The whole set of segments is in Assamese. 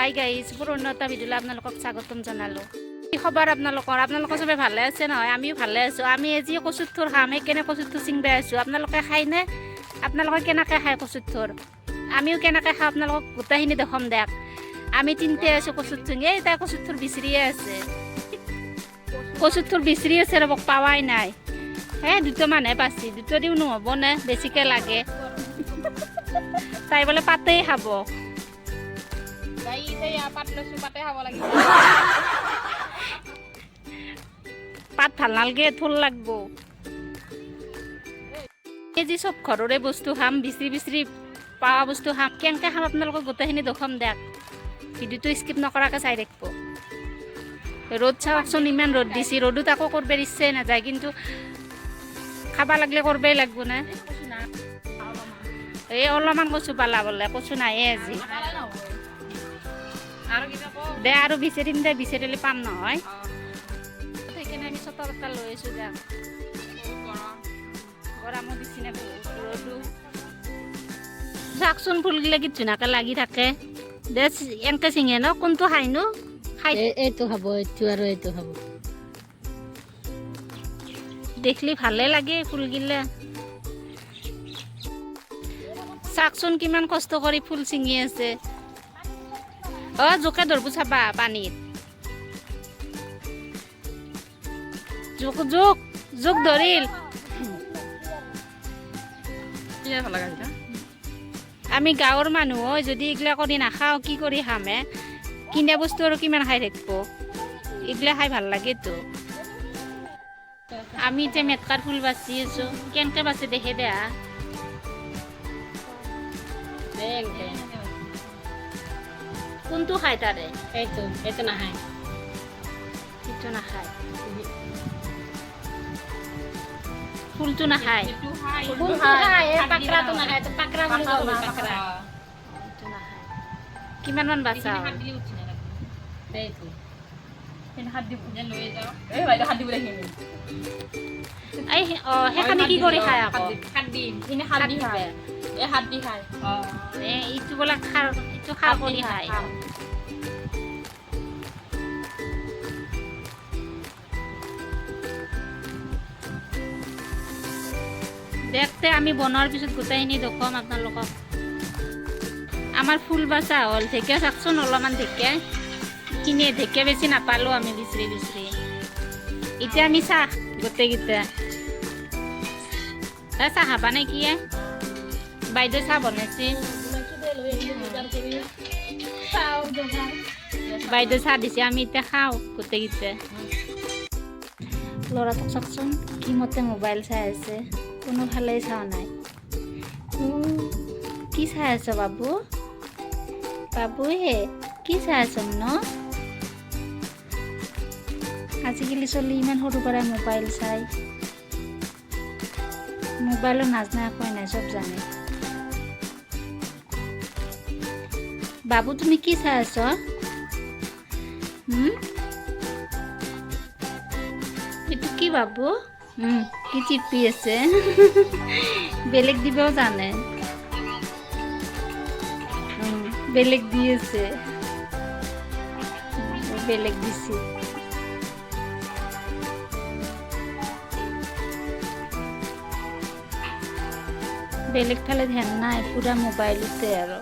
হাই গাইজ পুৰণি এটা ভিডিঅ'লৈ আপোনালোকক স্বাগতম জনালোঁ। কি খবৰ আপোনালোকৰ চবে ভালে আছে নহয়? আমিও ভালে আছোঁ। আমি আজি কচুৰ থোৰ খাম, সেইকাৰণে কচুৰ থোৰ ছিঙিব আছোঁ। আপোনালোকে খায়নে? আপোনালোকে কেনেকৈ খায় কচুৰ থোৰ? আমিও কেনেকৈ খাওঁ আপোনালোকক গোটেইখিনি দেখুৱাম দিয়ক। আমি তিনিটাই আছোঁ কচুৰ থোৰ, এই তাই কচুৰ থোৰ বিচাৰিয়ে আছে। কচুৰ থোৰ বিচাৰি আছে ৰ'ব, পাৱাই নাই। দুটামানহে পাইছি, দুটা দিও নহ'ব নে, বেছিকৈ লাগে। তাই বোলে পাতেই খাব। পাত ভাল নালাগে, থোল লাগব। এই যে চব ঘৰৰে বস্তু খাম, বিচাৰি বিচাৰি পোৱা বস্তু খাম। কেনেকৈ খাম আপোনালোকক গোটেইখিনি দেখুৱাম দিয়ক। ভিডিঅ'টো স্কিপ নকৰাকৈ চাই থাকিব। ৰ'দ চাওকচোন, ইমান ৰ'দ দিছে। ৰ'দত আকৌ কৰিব ইচ্ছাই নাযায়, কিন্তু খাব লাগিলে কৰিবই লাগিব না। এই অলপমান কচু পালা বোলে, কচু নাইয়ে আজি। দে আৰু বিচাৰিম দে, বিচাৰিলে পাম নহয়। সেইকাৰণে আমি চটা বটা লৈ আছোঁ যাম। গৰমো দিছি না বহুত, ৰ'দো। চাওকচোন ফুলগিলা কি ধুনীয়াকৈ লাগি থাকে। দে এনেকৈ চিঙে ন, কোনটো খাইনো? খাই এইটো খাব, এইটো আৰু এইটো খাব। দেখলি ভালে লাগে ফুলগিলা। চাওকচোন কিমান কষ্ট কৰি ফুল ছিঙি আছে। জোকে ধৰব চাবা পানীত। জোক জোক জোক ধৰিল। আমি গাঁৱৰ মানুহ হয়, যদি এইগিলা কৰি নাখাওঁ কি কৰি খামে? কিনা বস্তু আৰু কিমান খাই থাকিব? এইগিলা খাই ভাল লাগেতো। আমি এতিয়া মেটকাৰ ফুল বাচি আছোঁ। কেনেকৈ বাচি দেখে দেয়া। কোনটো খায় তাৰে? এইটো নাখায়, এইটো নাখায়, ফুলটো নাখায়, পাকৰাটো নাখায়। পাকৰা বুলি কয়, পাকৰা। এইটো নাখায়। কিমান মান বাচা? সেইখানে কি কৰি খায় আকৌ? ইটো বোলে খাৰ, ইটো খাৰ কৰি খায়। দেখতে আমি বনোৱাৰ পিছত গোটেইখিনি দেখুৱাম আপোনালোকক। আমাৰ ফুল বাচা হ'ল। ঢেকীয়া চাওকচোন, অলপমান ঢেকীয়া কিনে, ঢেকীয়া বেছি নাপালোঁ আমি বিচাৰি বিচাৰি। এতিয়া আমি চাহ গোটেইকেইটা চাহ খাবা নে কি? বাইদেউ চাহ বনাইছে, বাইদেউ চাহ দিছে, আমি এতিয়া খাওঁ গোটেইকেইটা। ল'ৰাটোক চাওকচোন কি মতে মোবাইল চাই আছে, কোনোফালে চোৱা নাই। কি চাই আছ বাবু? বাবুহে কি চাই আছ ন? আজিকালি চলি ইমান সৰুৰ পৰাই মোবাইল চাই। মোবাইলৰ নাজনা একোৱেই নাই, চব জানে। বাবু তুমি কি চাই আছ? এইটো কি বাবু? কি টিপি আছে? বেলেগ দিবও জানে, বেলেগ দি আছে, বেলেগ দিছে। বেলেগ ফালে ধ্যান নাই, পুৰা মোবাইলতে আৰু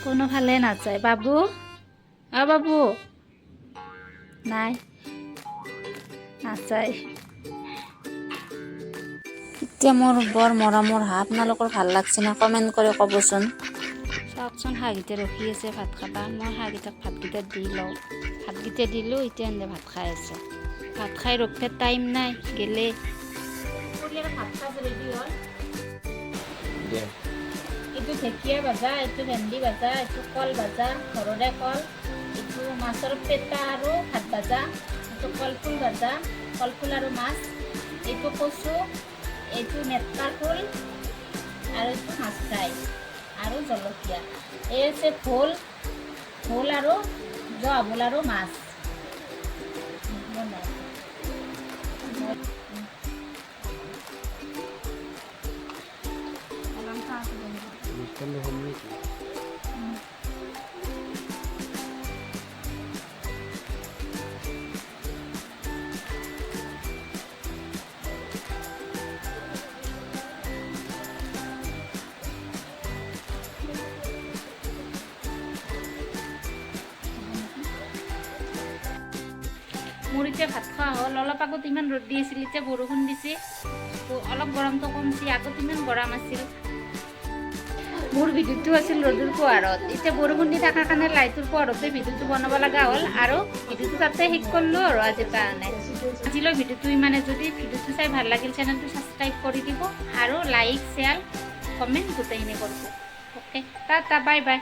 কোনোফালে নাযায়। বাবু বাবু নাই, নাযায়। এতিয়া মোৰ বৰ মৰমৰ হাঁহ, আপোনালোকৰ ভাল লাগছে না? কমেণ্ট কৰি ক'বচোন। চাওকচোন হাঁহকেইটা ৰখি আছে ভাত খাবা। মই হাঁহকেইটাক ভাতকেইটা দি লওঁ। ভাতকেইটা দিলোঁ, এতিয়া এনে ভাত খাই আছে। ভাত খাই ৰখিব টাইম নাই, গেলে ভাত খাব ৰেডি হ'ল। এইটো ঢেকীয়া ভাজা, এইটো ভেন্দি ভাজা, এইটো কল ভাজা, ঘৰৰে কল, এইটো মাছৰ পেটা আৰু ভাত ভাজা, এইটো কলফুল ভাজা, কলফুল আৰু মাছ, এইটো কচু, এইটো মেটকাৰ ফুল, আৰু এইটো মাছ ফ্ৰাই আৰু জলকীয়া। এই আছে ভোল, ভোল আৰু জহা ভোল আৰু মাছ। মোৰ এতিয়া ভাত খোৱা হ'ল। অলপ আগত ইমান ৰ'দ দি আছিল, এতিয়া বৰষুণ দিছে, অলপ গৰমটো কমছে, আগত ইমান গৰম আছিল। মোৰ ভিডিঅ'টো আছিল ৰ'দৰ পোহৰত, এতিয়া বৰষুণ দি থকাৰ কাৰণে লাইটৰ পোহৰতে ভিডিঅ'টো বনাব লগা হ'ল আৰু ভিডিঅ'টো তাতে শেষ কৰিলোঁ আৰু আজিৰ কাৰণে। আজিলৈ ভিডিঅ'টো ইমানে। যদি ভিডিঅ'টো চাই ভাল লাগিল চেনেলটো ছাবস্ক্ৰাইব কৰি দিব আৰু লাইক শ্বেয়াৰ কমেণ্ট গোটেইখিনি কৰিব। Okay, Tata, bye bye.